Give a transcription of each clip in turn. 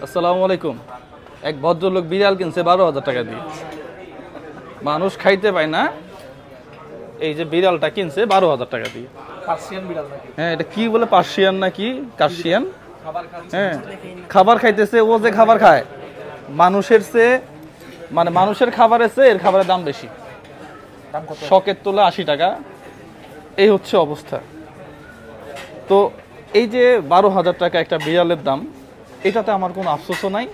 আসসালামু আলাইকুম। এক ভদ্রলোক বিড়াল কিনছে 12,000 টাকা দিয়ে। মানুষ খাইতে পায় না, এই যে বিড়ালটা কিনছে 12,000 টাকা দিয়ে। পার্সিয়ান বিড়াল নাকি? হ্যাঁ, এটা কি বলে, পার্সিয়ান নাকি কার্সিয়ান? হ্যাঁ, খাবার খাইতেছে। ও যে খাবার খায় মানুষের চেয়ে, মানে মানুষের খাবারের চেয়ে এর খাবারের দাম বেশি। শখের তোলা 80 টাকা, এই হচ্ছে অবস্থা। তো এই যে 12,000 টাকা একটা বিড়ালের দাম, এটাতে আমার কোনো আফসোসও নাই,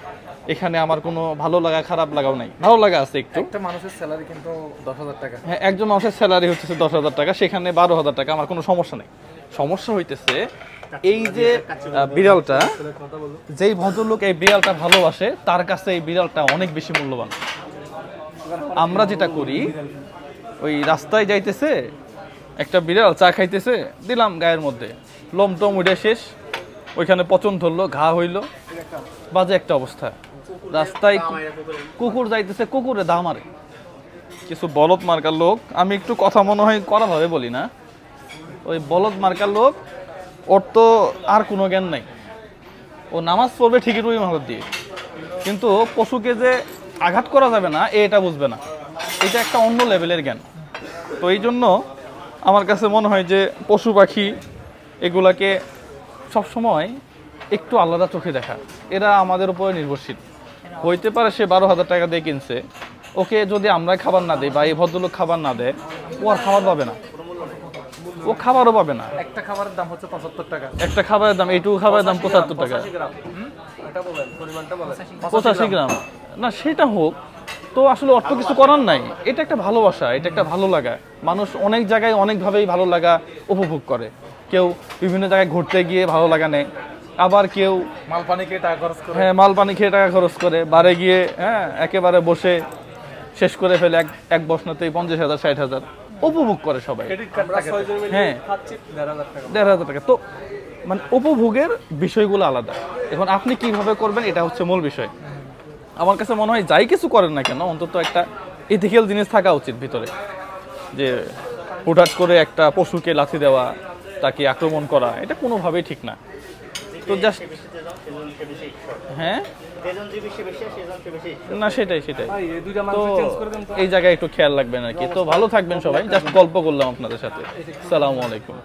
এখানে আমার কোনো ভালো লাগা খারাপ লাগাও নাই। ভালো লাগা আছে একটু। একটা মানুষের স্যালারি কিন্তু 10,000 টাকা। হ্যাঁ, একজন মানুষের স্যালারি হচ্ছে 10,000 টাকা, সেখানে 12,000 টাকা আমার কোনো সমস্যা নেই। সমস্যা হইতেছে এই যে বিড়ালটা, যেই ভদ্রলোক এই বিড়ালটা ভালোবাসে তার কাছে এই বিড়ালটা অনেক বেশি মূল্যবান। আমরা যেটা করি, ওই রাস্তায় যাইতেছে একটা বিড়াল চা খাইতেছে, দিলাম গায়ের মধ্যে, লোম টম উঠে শেষ, ওইখানে পচন ধরলো, ঘা হইলো, বাজে একটা অবস্থা। রাস্তায় কুকুর যাইতেছে, কুকুরে দা মারে। কিছু বলদ মার্কার লোক, আমি একটু কথা মনে হয় করা ভাবে বলি না, ওই বলদ মার্কার লোক, ওর তো আর কোনো জ্ঞান নাই। ও নামাজ পড়বে ঠিকই রুই মাহত দিয়ে, কিন্তু পশুকে যে আঘাত করা যাবে না এটা বুঝবে না। এটা একটা অন্য লেভেলের জ্ঞান। তো এই জন্য আমার কাছে মনে হয় যে পশু পাখি এগুলাকে সবসময় একটু আলাদা চোখে দেখা। এরা আমাদের উপরে নির্ভরশীল। হইতে পারে সে 12,000 টাকা দিয়ে কিনছে, ওকে যদি আমরা খাবার না দিই বা এই ভদ্রলোক খাবার না দেয়, ও আর খাবার পাবে না, ও খাবারও পাবে না। একটা খাবারের দাম হচ্ছে 75 টাকা। একটা খাবারের দাম, এইটুকু খাবারের দাম 75 টাকা। 85 গ্রাম না, সেটা হোক, তো আসলে অত কিছু করার নাই। এটা একটা ভালোবাসা, এটা একটা ভালো লাগা। মানুষ অনেক জায়গায় অনেকভাবেই ভালো লাগা উপভোগ করে। কেউ বিভিন্ন জায়গায় ঘুরতে গিয়ে ভালো লাগা নেয়, আবার কেউ মাল পানি খেয়ে টাকা খরচ করে। হ্যাঁ, মাল পানি খেয়ে টাকা খরচ করে, বারে গিয়ে একেবারে বসে শেষ করে ফেলে এক বসনাতেই 50,000 60,000 উপভোগ করে সবাই। হ্যাঁ, 1,500 টাকা। তো মানে উপভোগের বিষয়গুলো আলাদা। এখন আপনি কিভাবে করবেন এটা হচ্ছে মূল বিষয়। আমার কাছে মনে হয় যাই কিছু করেন না কেন, অন্তত একটা ইথিক্যাল জিনিস থাকা উচিত ভিতরে, যে হুটহাট করে একটা পশুকে লাথি দেওয়া, তাকে আক্রমণ করা, এটা কোনোভাবেই ঠিক না। তো জাস্ট হ্যাঁ না, সেটাই তো এই জায়গায় একটু খেয়াল রাখবেন আর কি। তো ভালো থাকবেন সবাই, জাস্ট গল্প করলাম আপনাদের সাথে। আসসালামু আলাইকুম।